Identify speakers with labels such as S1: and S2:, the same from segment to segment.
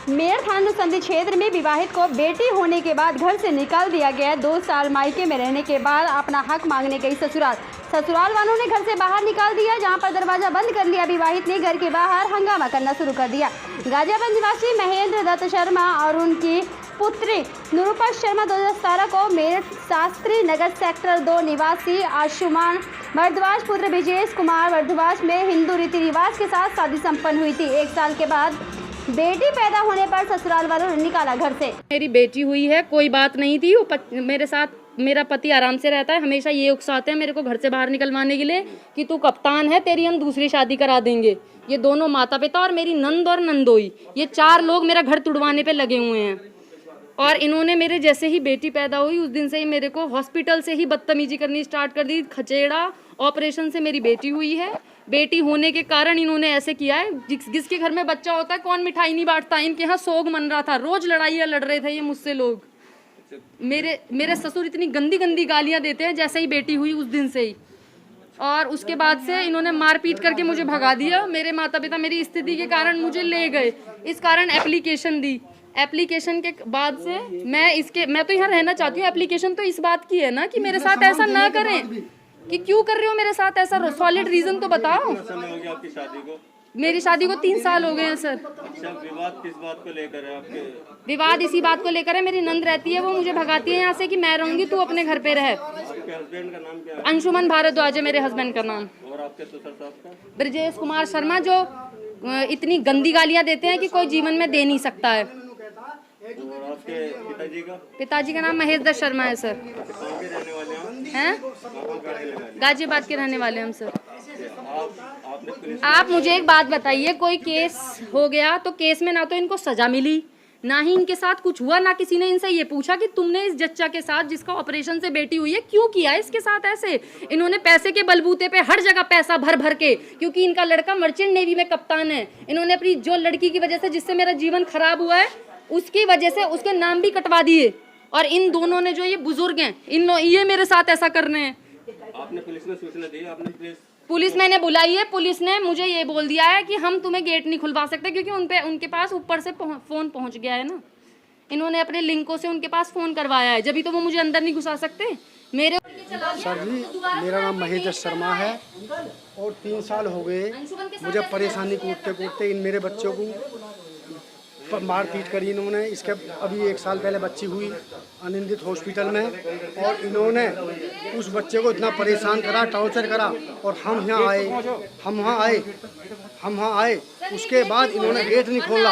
S1: मेरठ थाना अनुसंधी क्षेत्र में विवाहित को बेटी होने के बाद घर से निकाल दिया गया। 2 साल मायके में रहने के बाद अपना हक मांगने गई ससुराल वालों ने घर से बाहर निकाल दिया, जहां पर दरवाजा बंद कर लिया। विवाहित ने घर के बाहर हंगामा करना शुरू कर दिया। गाजियाबाद निवासी महेंद्र दत्त शर्मा और उनकी पुत्री निरूपा शर्मा 2017 को मेरठ शास्त्री नगर सेक्टर 2 निवासी आशुमान भारद्वाज पुत्र विजेश कुमार भारद्वाज में हिंदू रीति रिवाज के साथ शादी संपन्न हुई थी। 1 साल के बाद बेटी पैदा होने पर ससुराल वालों ने निकाला घर से।
S2: मेरी बेटी हुई है, कोई बात नहीं थी। मेरे साथ मेरा पति आराम से रहता है, हमेशा ये उकसाते हैं मेरे को घर से बाहर निकलवाने के लिए कि तू कप्तान है, तेरी हम दूसरी शादी करा देंगे। ये दोनों माता पिता और मेरी नंद और नंदोई, ये 4 लोग मेरा घर तुड़वाने पे लगे हुए हैं। और इन्होंने मेरे जैसे ही बेटी पैदा हुई उस दिन से ही मेरे को हॉस्पिटल से ही बदतमीजी करनी स्टार्ट कर दी। खचेड़ा ऑपरेशन से मेरी बेटी हुई है। बेटी होने के कारण इन्होंने ऐसे किया है। जिसके घर में बच्चा होता है कौन मिठाई नहीं बांटता। इनके यहाँ सोग मन रहा था, रोज लड़ाइयाँ लड़ रहे थे ये मुझसे लोग। मेरे ससुर इतनी गंदी गंदी गालियाँ देते हैं जैसे ही बेटी हुई उस दिन से ही। और उसके बाद से इन्होंने मार पीट करके मुझे भगा दिया। मेरे माता पिता मेरी स्थिति के कारण मुझे ले गए, इस कारण एप्लीकेशन दी। एप्लीकेशन के बाद से मैं तो यहाँ रहना चाहती हूँ। एप्लीकेशन तो इस बात की है ना कि मेरे साथ ऐसा ना करें। कि क्यों कर रहे हो मेरे साथ ऐसा, सॉलिड रीजन तो बताओ।
S3: आपकी शादी को?
S2: मेरी शादी को 3 साल हो गए हैं सर।
S3: अच्छा, विवाद किस बात को लेकर है आपके?
S2: विवाद इसी बात को लेकर है, मेरी नंद रहती है, वो मुझे भगाती है यहाँ से कि मैं रहूंगी, तू अपने घर पे रह।
S3: आपके हस्बैंड का नाम क्या है?
S2: अंशुमन भारद्वाज है मेरे हस्बैंड का नाम।
S3: और आपके ससुर साहब का?
S2: ब्रजेश कुमार शर्मा, जो इतनी गंदी गालियाँ देते हैं कि कोई जीवन में दे नहीं सकता है।
S3: और आपके पिताजी का?
S2: पिताजी का नाम महेंद्र दत्त शर्मा है सर।
S3: कहाँ के रहने वाले
S2: हैं? गाजियाबाद के रहने वाले हम सर।
S3: आपने
S2: आप मुझे एक बात बताइए, कोई केस हो गया तो केस में ना तो इनको सजा मिली, ना ही इनके साथ कुछ हुआ, ना किसी ने इनसे ये पूछा कि तुमने इस जच्चा के साथ जिसका ऑपरेशन से बेटी हुई है क्यों किया इसके साथ ऐसे। इन्होंने पैसे के बलबूते पे हर जगह पैसा भर भर के, क्योंकि इनका लड़का मर्चेंट नेवी में कप्तान है, इन्होंने अपनी जो लड़की की वजह से जिससे मेरा जीवन खराब हुआ है उसकी वजह से उसके नाम भी कटवा दिए। और इन दोनों ने जो ये बुजुर्ग हैं ये मेरे साथ ऐसा कर रहे हैं।
S3: आपने पुलिस में सूचना दी? आपने
S2: पुलिस मैंने बुलाई है। पुलिस ने मुझे ये बोल दिया है कि हम तुम्हें गेट नहीं खुलवा सकते, क्योंकि उनके पास ऊपर से फोन पहुंच गया है ना। इन्होंने अपने लिंकों से उनके पास फोन करवाया है, जब भी तो वो मुझे अंदर नहीं घुसा सकते। मेरे
S4: सर जी, मेरा नाम महेंद्र शर्मा है और 3 साल हो गए मुझे परेशानी कूटते इन मेरे बच्चों को मार पीट करी इन्होंने। इसके अभी 1 साल पहले बच्ची हुई अनिंदित हॉस्पिटल में, और इन्होंने उस बच्चे को इतना परेशान करा, टॉर्चर करा। और हम वहाँ आए उसके बाद इन्होंने गेट नहीं खोला।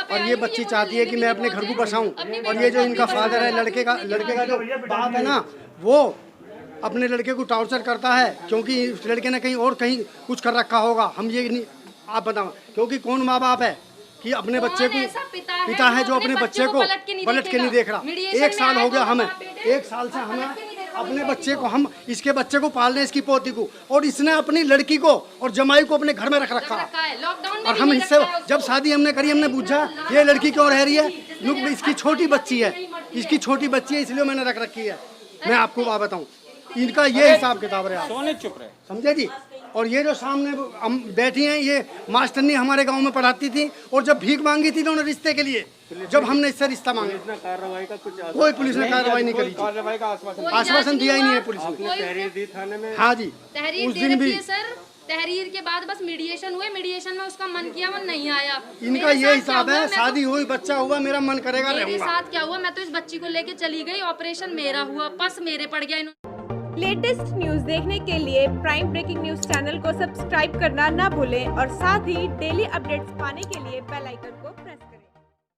S4: और ये बच्ची चाहती है कि मैं अपने घर को बसाऊं। और ये जो इनका फादर है, लड़के का जो बाप है ना, वो अपने लड़के को टॉर्चर करता है, क्योंकि इस लड़के ने कहीं कुछ कर रखा होगा। हम ये नहीं, आप बताओ, क्योंकि कौन माँ बाप है कि अपने बच्चे को पिता है जो अपने बच्चे को पलट के नहीं देख रहा। 1 साल हो गया हमें, 1 साल से हमें अपने बच्चे को, हम इसके बच्चे को पाल रहे, इसकी पोती को, और इसने अपनी लड़की को और जमाई को अपने घर में रख रखा। और हम इससे जब शादी हमने करी, हमने पूछा ये लड़की क्यों रह रही है, इसकी छोटी बच्ची है, इसलिए मैंने रख रखी है। मैं आपको बात बताऊँ, इनका ये हिसाब किताब रहा,
S3: चुप रहे,
S4: समझे जी। और ये जो सामने हम बैठी हैं, ये मास्टरनी हमारे गांव में पढ़ाती थी, और जब भीख मांगी थी इन्होंने रिश्ते के लिए, जब हमने इससे रिश्ता मांगा,
S3: कार्रवाई का कुछ
S4: कोई पुलिस ने कार्रवाई नहीं करी।
S3: कार्रवाई का
S4: आश्वासन दिया ही नहीं है पुलिस ने।
S3: तहरीर दी थाने में?
S4: हाँ जी,
S2: तहरीर
S4: उस दिन भी
S2: सर। तहरीर के बाद बस मीडिएशन हुए, मीडिएशन में उसका मन किया, वो नहीं आया।
S4: इनका ये हिसाब है, शादी हुई, बच्चा हुआ, मेरा मन करेगा रहूंगा।
S2: मेरे साथ क्या हुआ, मैं तो इस बच्ची को लेके चली गई, ऑपरेशन मेरा हुआ, बस मेरे पड़ गया।
S5: लेटेस्ट न्यूज देखने के लिए प्राइम ब्रेकिंग न्यूज चैनल को सब्सक्राइब करना ना भूलें, और साथ ही डेली अपडेट्स पाने के लिए बेल आइकन को प्रेस करें।